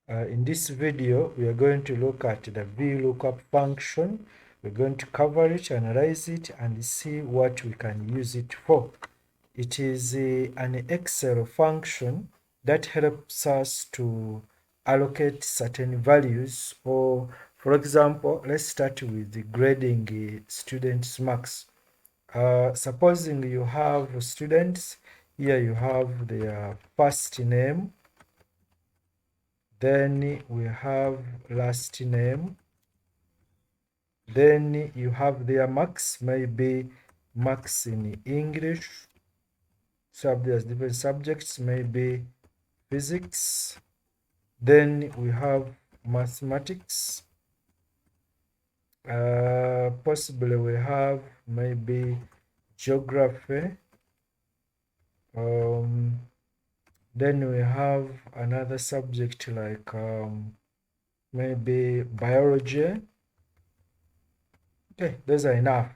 In this video, we are going to look at the VLOOKUP function. We're going to cover it, analyze it, and see what we can use it for. It is an Excel function that helps us to allocate certain values, or for example, let's start with the grading students' marks. Supposing you have students, here you have their first name, then we have last name, then you have their marks, maybe marks in English, there's different subjects, maybe physics, then we have mathematics, possibly we have maybe geography, then we have another subject like maybe biology. Okay, those are enough.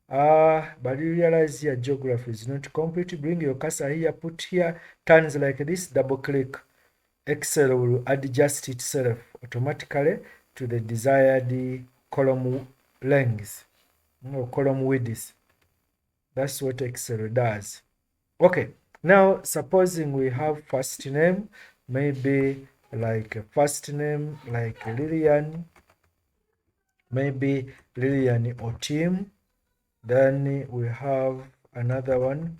But you realize here geography is not complete. Bring your cursor here, put here, turns like this, double click. Excel will adjust itself automatically to the desired column length or column width. That's what Excel does. Okay, now supposing we have first name, maybe like first name like Lillian, maybe Lillian Otim. Then we have another one,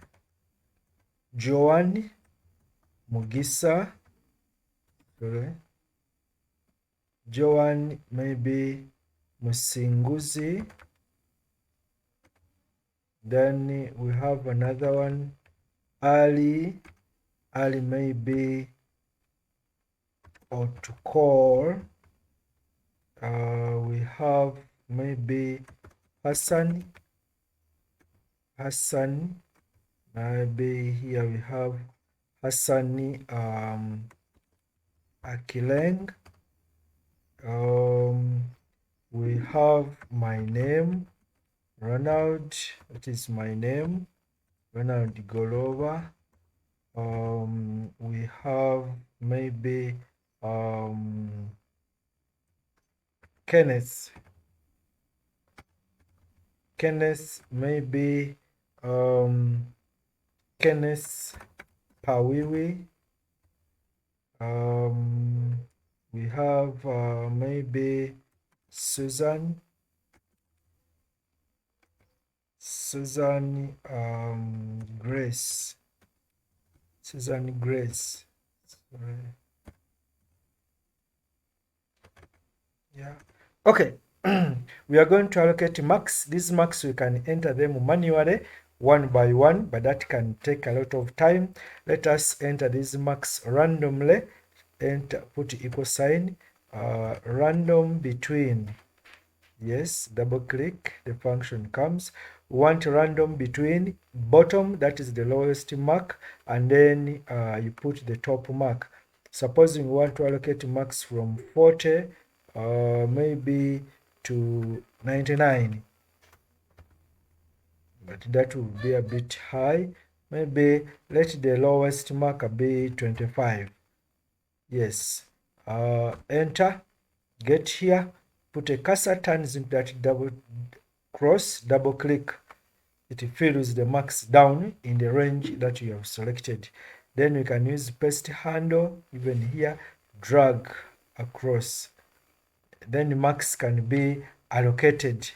Joan Mugisa. Sorry. Joan maybe Musinguzi. Then we have another one, Ali. Ali maybe Otukor. We have maybe Hassan. Hassan. Maybe here we have Hassani Akileng. We have my name, Ronald. That is my name, Ronald Golova. We have maybe Kenneth. Kenneth maybe Kenneth Pawiwi. We have maybe Susan Grace. Susan Grace. Sorry. Yeah. Okay. We are going to allocate marks. These marks we can enter them manually one by one, but that can take a lot of time. Let us enter these marks randomly. Enter, put equal sign, random between. Yes, double click, the function comes. We want random between bottom, that is the lowest mark, and then you put the top mark. Supposing we want to allocate marks from 40 maybe to 99, but that will be a bit high. Maybe let the lowest mark be 25. Yes, enter, get here, put a cursor, turns into that double click. It fills the marks down in the range that you have selected. Then you can use paste handle, even here, drag across. Then the marks can be allocated.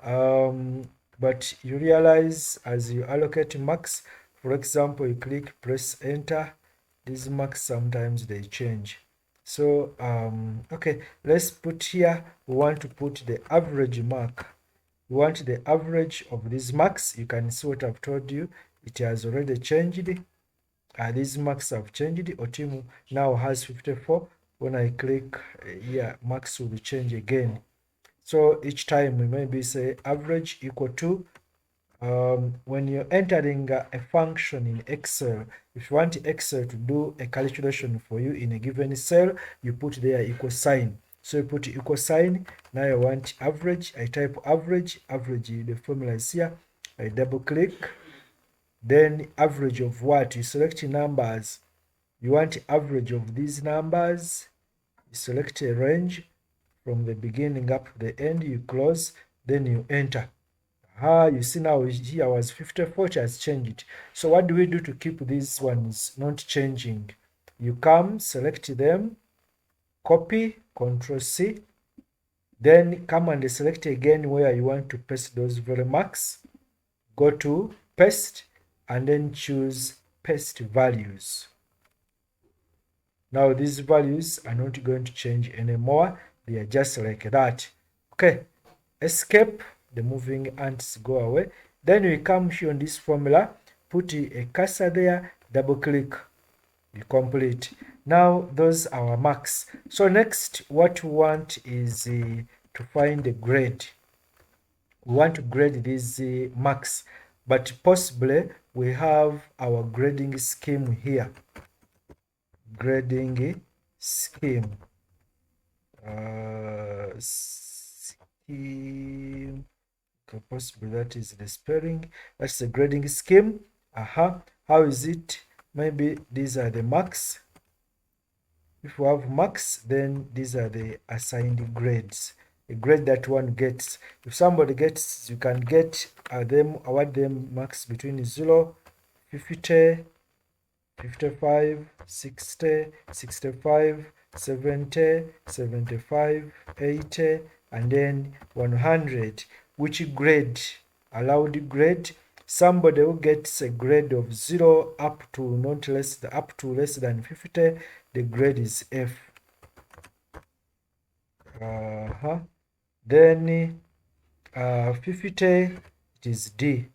But you realize as you allocate marks, for example, you click, press enter, these marks sometimes they change. So, okay, let's put here, we want to put the average mark. We want the average of these marks. You can see what I've told you. It has already changed. These marks have changed. Otimu now has 54. When I click here, marks will change again. So each time we maybe say average equal to, when you're entering a function in Excel, if you want Excel to do a calculation for you in a given cell, you put there equal sign. So you put equal sign. Now I want average. I type average. Average, the formula is here. I double click. Then average of what? You select numbers. You want average of these numbers. You select a range from the beginning up to the end, you close, then you enter. You see now here was 54, it has changed. So what do we do to keep these ones not changing? You come, select them, copy, Control C, then come and select again where you want to paste those very marks. Go to paste and then choose paste values. Now these values are not going to change anymore. They are just like that. Okay, escape, the moving ants go away. Then we come here on this formula, put a cursor there, double click, you complete. Now those are our marks. So next what we want is to find the grade. We want to grade these marks, but possibly we have our grading scheme here. Grading scheme. Scheme. Okay, possibly that is the spelling. That's the grading scheme. How is it? Maybe these are the marks. If we have marks, then these are the assigned grades. A grade that one gets. If somebody gets, you can get award them marks between 0, 50, 55, 60, 65, 70, 75, 80, and then 100. Which grade? Allowed grade. Somebody who gets a grade of 0 up to less than 50, the grade is F. Then 50, it is D.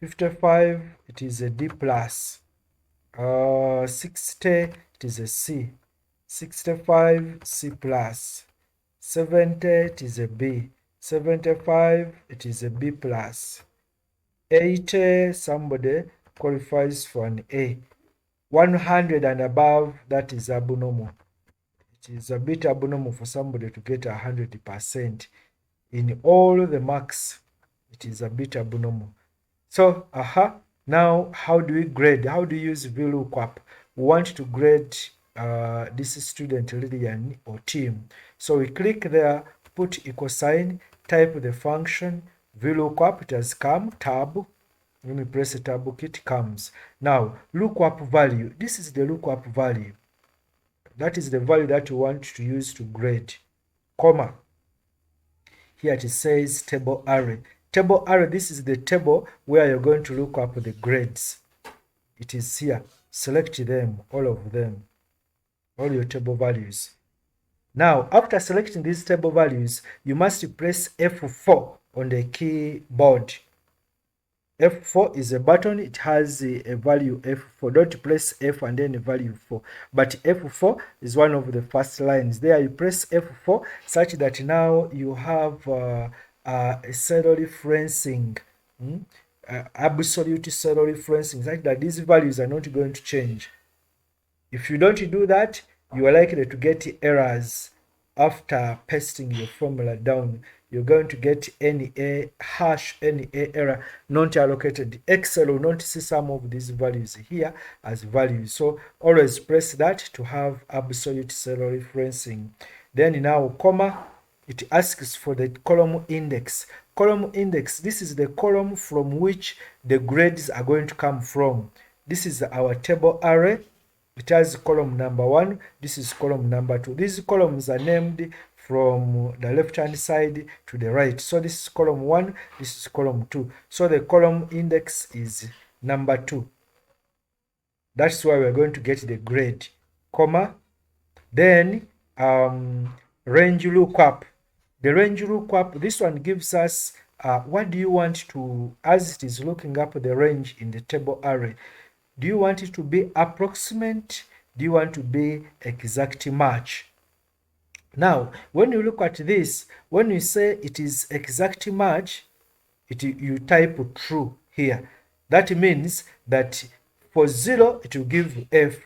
55, it is a D plus. 60, it is a C. 65, C plus. 70, it is a B. 75, it is a B plus. 80, somebody qualifies for an A. 100 and above, that is abnormal. It is a bit abnormal for somebody to get 100%. In all the marks, it is a bit abnormal. So, now how do we grade? How do you use VLOOKUP? We want to grade this student, Lillian or team. So we click there, put equal sign, type the function, VLOOKUP, it has come, tab. When we press the tab, it comes. Now, lookup value. This is the lookup value. That is the value that you want to use to grade. Comma. Here it says table array. Table array, this is the table where you're going to look up the grades. It is here. Select them, all of them, all your table values. Now, after selecting these table values, you must press F4 on the keyboard. F4 is a button, it has a value F4. Don't press F and then a value 4. But F4 is one of the first lines. There you press F4 such that now you have a zero referencing, absolute zero referencing, such that these values are not going to change. If you don't do that, you are likely to get errors after pasting your formula down. You're going to get NA error not allocated. Excel will not see some of these values here as values. So always press that to have absolute zero referencing. Then now, comma, it asks for the column index. Column index, this is the column from which the grades are going to come from. This is our table array. It has column number 1. This is column number 2. These columns are named from the left hand side to the right. So this is column 1, this is column 2. So the column index is number 2. That's why we're going to get the grade, comma. Then range lookup. The range lookup, this one gives us what do you want to, as it is looking up the range in the table array. Do you want it to be approximate? Do you want to be exact match? Now, when you look at this, when you say it is exact match, you type true here. That means that for 0, it will give F.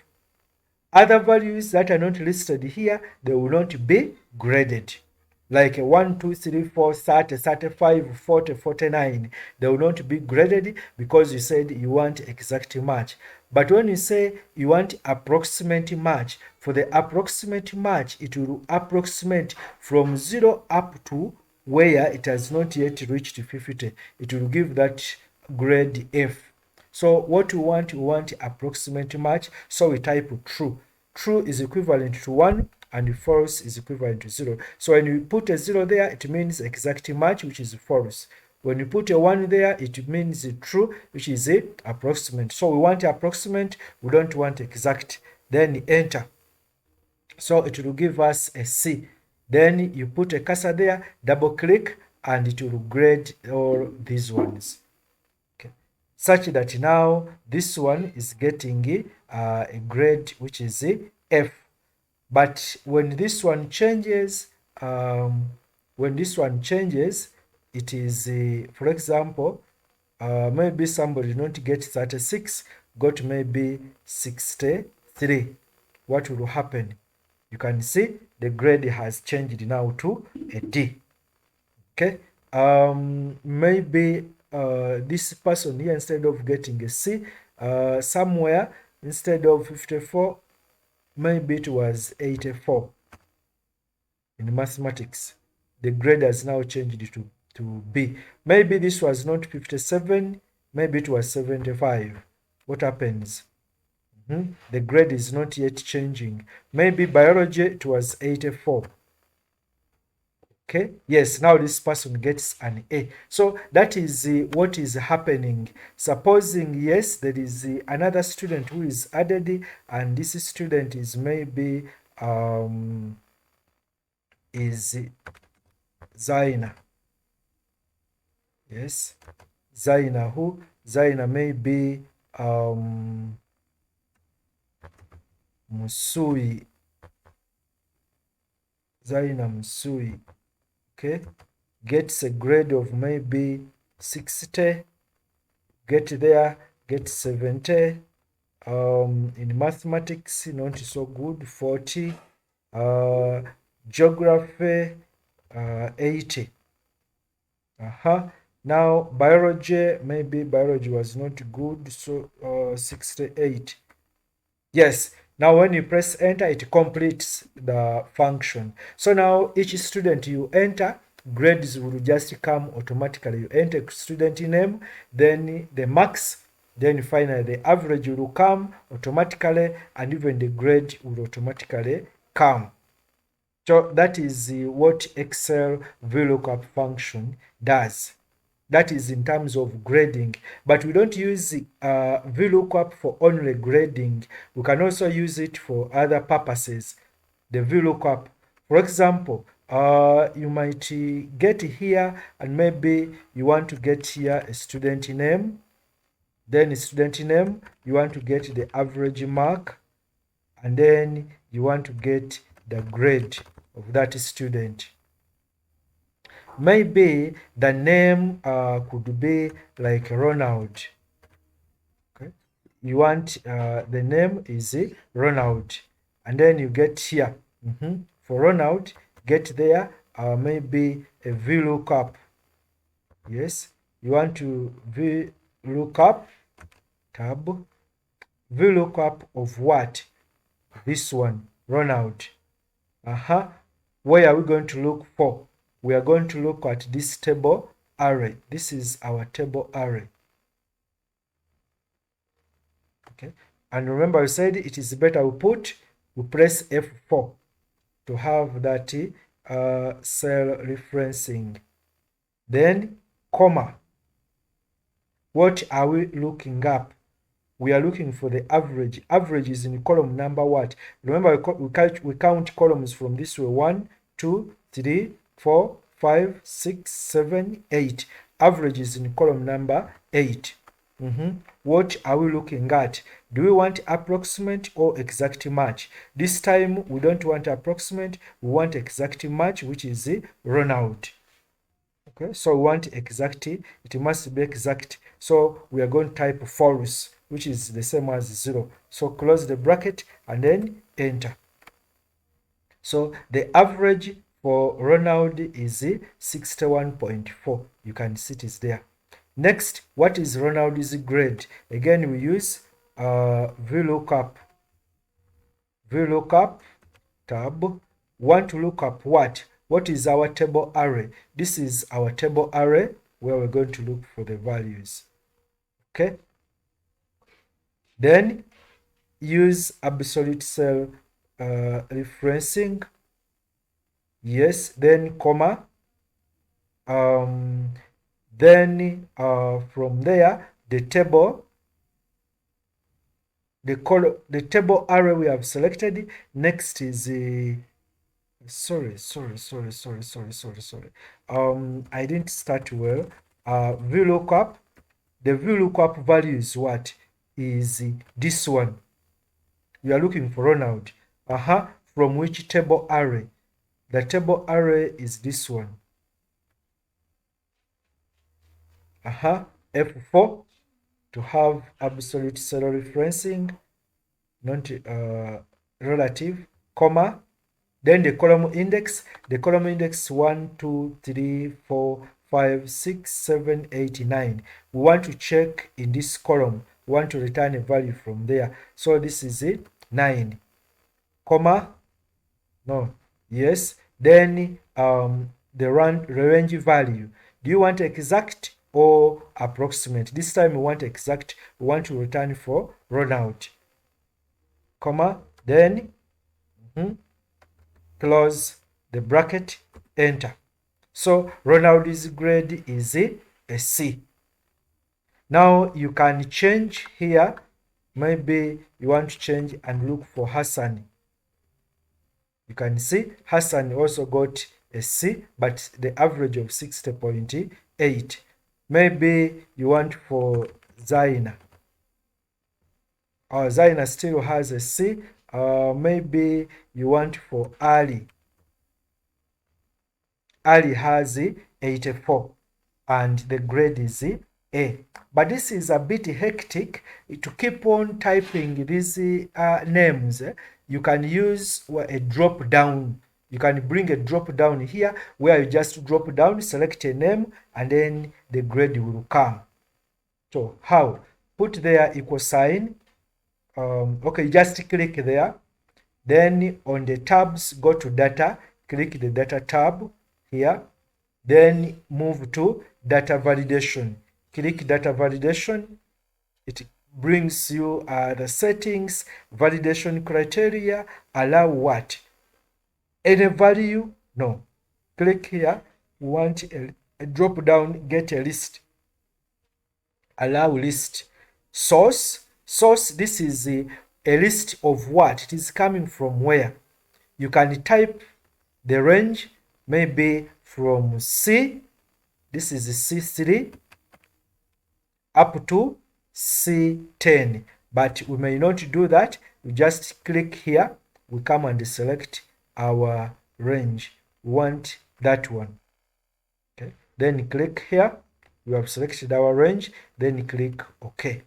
Other values that are not listed here, they will not be graded. Like 1, 2, 3, 4, 30, 35, 40, 49. They will not be graded because you said you want exact match. But when you say you want approximate match, for the approximate match, it will approximate from 0 up to where it has not yet reached 50. It will give that grade F. So what we want approximate match. So we type true. True is equivalent to 1 and false is equivalent to 0. So when you put a 0 there, it means exact match, which is false. When you put a 1 there, it means true, which is a approximate. So we want approximate, we don't want exact. Then enter. So it will give us a C. Then you put a cursor there, double click, and it will grade all these ones. Okay. Such that now this one is getting a grade which is F. But when this one changes, it is, for example, maybe somebody not get 36, got maybe 63. What will happen? You can see the grade has changed now to a D. Okay. Maybe this person here, instead of getting a C, somewhere instead of 54, maybe it was 84 in mathematics. The grade has now changed to B. Maybe this was not 57, maybe it was 75. What happens? The grade is not yet changing. Maybe biology, it was 84. Okay, yes, now this person gets an A. So that is what is happening. Supposing, yes, there is another student who is added, and this student is maybe is Zaina. Yes, Zaina. Who? Zaina may be Musui. Zaina Musui. Okay, gets a grade of maybe 60, get there, get 70. In mathematics, not so good, 40. Geography, 80. Now biology, maybe biology was not good, so 68. Yes. Now when you press enter, it completes the function. So now each student you enter, grades will just come automatically. You enter student name, then the marks, then finally the average will come automatically, and even the grade will automatically come. So that is what Excel VLOOKUP function does. That is in terms of grading, but we don't use VLOOKUP for only grading. We can also use it for other purposes. The VLOOKUP, for example, you might get here, and maybe you want to get here a student name. Then student name, you want to get the average mark, and then you want to get the grade of that student. Maybe the name could be like Ronald. Okay, you want the name is Ronald, and then you get here for Ronald. Get there, maybe a VLOOKUP. Yes, you want to VLOOKUP tab. VLOOKUP of what? This one, Ronald. Where are we going to look for? We are going to look at this table array. This is our table array. Okay, and remember I said it is better we press F4 to have that cell referencing. Then comma. What are we looking up? We are looking for the average. Average is in column number what? Remember we count columns from this way: 1, 2, 3, 4, 5, 6, 7, 8. Average is in column number 8. What are we looking at? Do we want approximate or exact match? This time we don't want approximate, we want exact match, which is Ronald. Okay, so we want exact, it must be exact. So we are going to type false, which is the same as 0. So close the bracket and then enter. So the average for Ronald is 61.4. You can see it is there. Next, what is Ronald's grade? Again, we use VLOOKUP. VLOOKUP tab. Want to look up what? What is our table array? This is our table array where we're going to look for the values. Okay. Then use absolute cell referencing. Yes. Then comma. Then from there the table, the table array we have selected. Next is sorry. I didn't start well. VLOOKUP. The VLOOKUP value is what? Is this one. We are looking for Ronald. From which table array? The table array is this one. F4 to have absolute cell referencing, not relative, comma. Then the column index. The column index 1, 2, 3, 4, 5, 6, 7, 8, 9. We want to check in this column. We want to return a value from there. So this is it. 9, comma. No. Yes. Then the range value. Do you want exact or approximate? This time we want exact. We want to return for Ronald, comma. Then close the bracket, enter. So Ronald's grade is a C. Now you can change here. Maybe you want to change and look for Hassan. You can see Hassan also got a C, but the average of 60.8. Maybe you want for Zaina. Zaina still has a C. Maybe you want for Ali. Ali has 84 and the grade is A. But this is a bit hectic to keep on typing these names. You can use a drop down. You can bring a drop down here where you just drop down, select a name, and then the grade will come. So how? Put there equal sign. Okay, just click there. Then on the tabs, go to data, click the data tab here. Then move to data validation. Click data validation. It brings you the settings, validation criteria, allow what? Any value? No. Click here. We want a drop down, get a list. Allow list. Source. Source, this is a list of what? It is coming from where? You can type the range, maybe from C. This is C3 up to C10. But we may not do that. We just click here. We come and select our range. We want that one. Okay. Then click here. We have selected our range. Then click OK.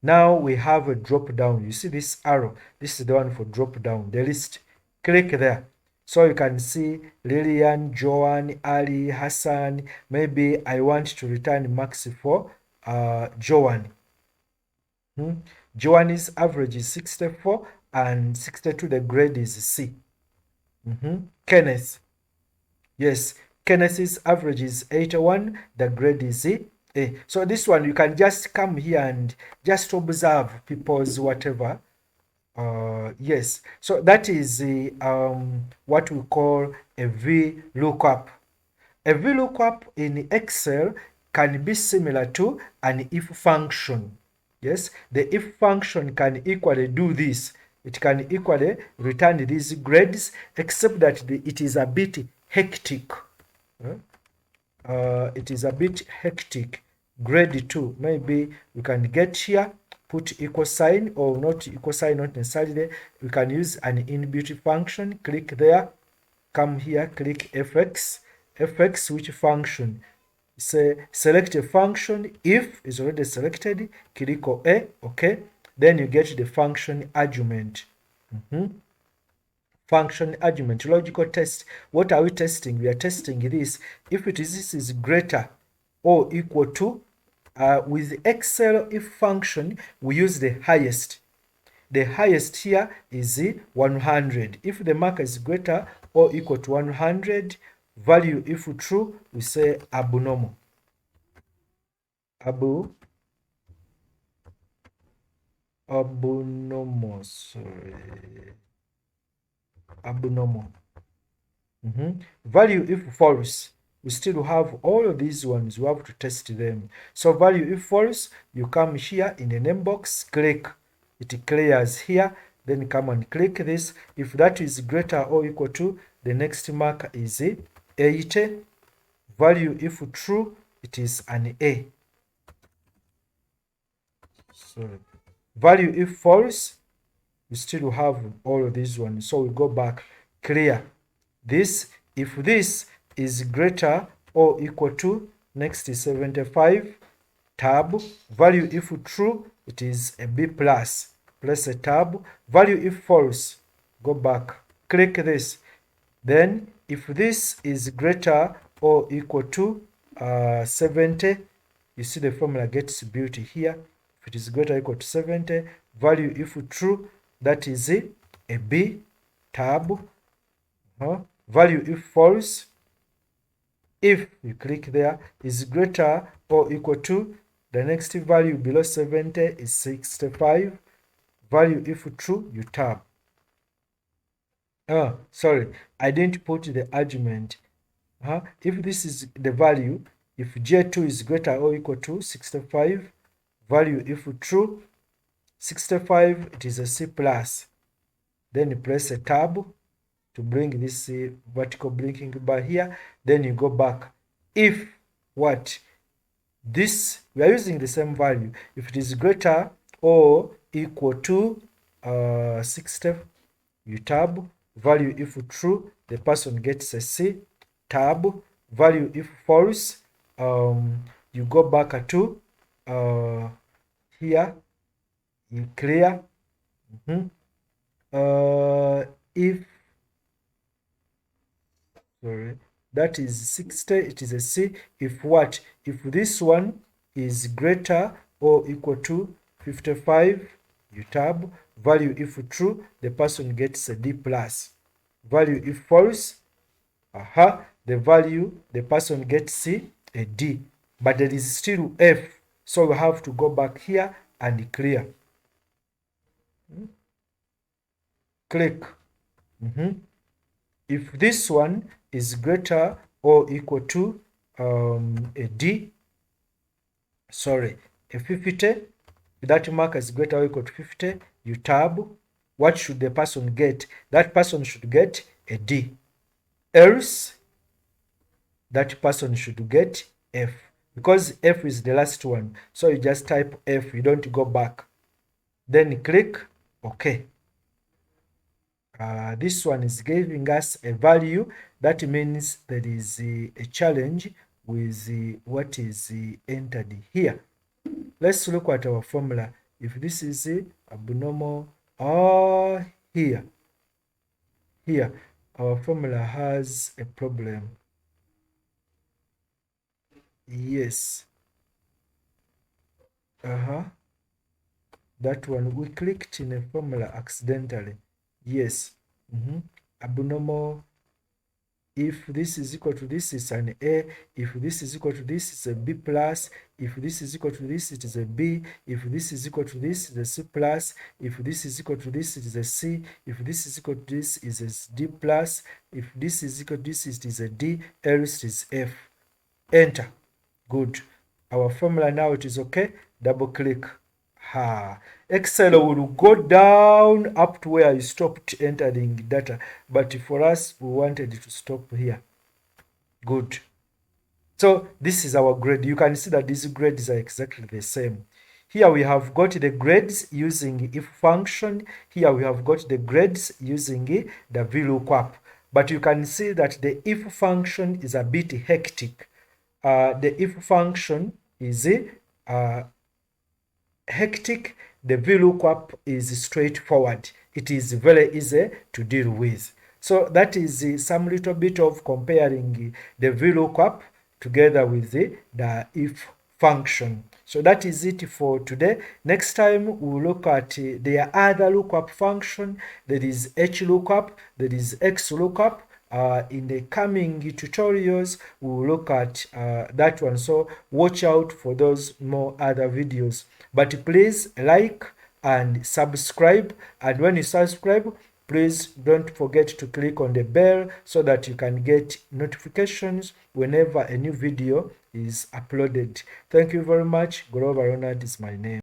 Now we have a drop down. You see this arrow? This is the one for drop down, the list. Click there. So you can see Lillian, Joan, Ali, Hassan. Maybe I want to return max for Joan. Joan's average is 64 and 62. The grade is C. Kenneth. Yes, Kenneth's average is 81. The grade is A. So this one you can just come here and just observe people's whatever. Yes, so that is what we call a VLOOKUP. A VLOOKUP in Excel can be similar to an if function. Yes, the if function can equally do this. It can equally return these grades, except that it is a bit hectic. It is a bit hectic. Grade 2, maybe we can get here, put equal sign, or not equal sign, not necessarily. We can use an inbuilt function. Click there, come here, click fx. Fx, which function? Say select a function. If is already selected, click A, okay. Then you get the function argument. Function argument, logical test. What are we testing? We are testing this. If this is greater or equal to, with Excel if function, we use the highest. the highest here is 100. If the marker is greater or equal to 100, value if true, we say abnormal. Abnormal, sorry. Abnormal. Value if false, we still have all of these ones, we have to test them. So value if false, you come here in the name box, click, it clears here, then come and click this. If that is greater or equal to, the next marker is 80. Value if true, it is an A. Sorry. Value if false, we still have all of these ones. So we go back, clear this. If this is greater or equal to, next is 75, tab. Value if true, it is a B plus. Press a tab. Value if false, go back, click this. Then if this is greater or equal to 70, you see the formula gets built here. If it is greater or equal to 70, value if true, that is a B, tab. Value if false, if you click there, is greater or equal to, the next value below 70 is 65. Value if true, you tab. Sorry, I didn't put the argument. If this is the value, if J2 is greater or equal to 65, value if true, 65, it is a C plus. Then you press a tab to bring this vertical blinking bar here. Then you go back. If what? This, we are using the same value. If it is greater or equal to 60, you tab. Value if true, the person gets a C, tab. Value if false, you go back to here, you clear. If, sorry, that is 60, it is a C. If what? If this one is greater or equal to 55, you tab. Value if true, the person gets a D plus. Value if false, the value, the person gets C, a D. But there is still F, so we have to go back here and clear. Click. If this one is greater or equal to a D, sorry, a 50, that marker is greater or equal to 50, you tab. What should the person get? That person should get a D. Else, that person should get F. Because F is the last one, so you just type F, you don't go back. Then click OK. This one is giving us a value. That means there is a challenge with what is entered here. Let's look at our formula. If this is abnormal, here, our formula has a problem. Yes. That one, we clicked in a formula accidentally. Yes. Abnormal. If this is equal to this, it's an A. If this is equal to this, it's a B plus. If this is equal to this, it is a B. If this is equal to this, it's a C plus. If this is equal to this, it is a C. If this is equal to this, it is a D plus. If this is equal to this, it is a D. Else it is F. Enter. Good. Our formula now, it is okay. Double click. Excel will go down up to where you stopped entering data, but for us, we wanted to stop here. Good. So this is our grade. You can see that these grades are exactly the same. Here we have got the grades using if function. Here we have got the grades using the VLOOKUP. But you can see that the if function is a bit hectic. The if function is hectic. The VLOOKUP is straightforward. It is very easy to deal with. So that is some little bit of comparing the VLOOKUP together with the if function. So that is it for today. Next time we'll look at their other lookup function. There is HLOOKUP, there is XLOOKUP. In the coming tutorials we'll look at that one, so watch out for those more other videos. But please like and subscribe, and when you subscribe, please don't forget to click on the bell so that you can get notifications whenever a new video is uploaded. Thank you very much. Grover Ronald is my name.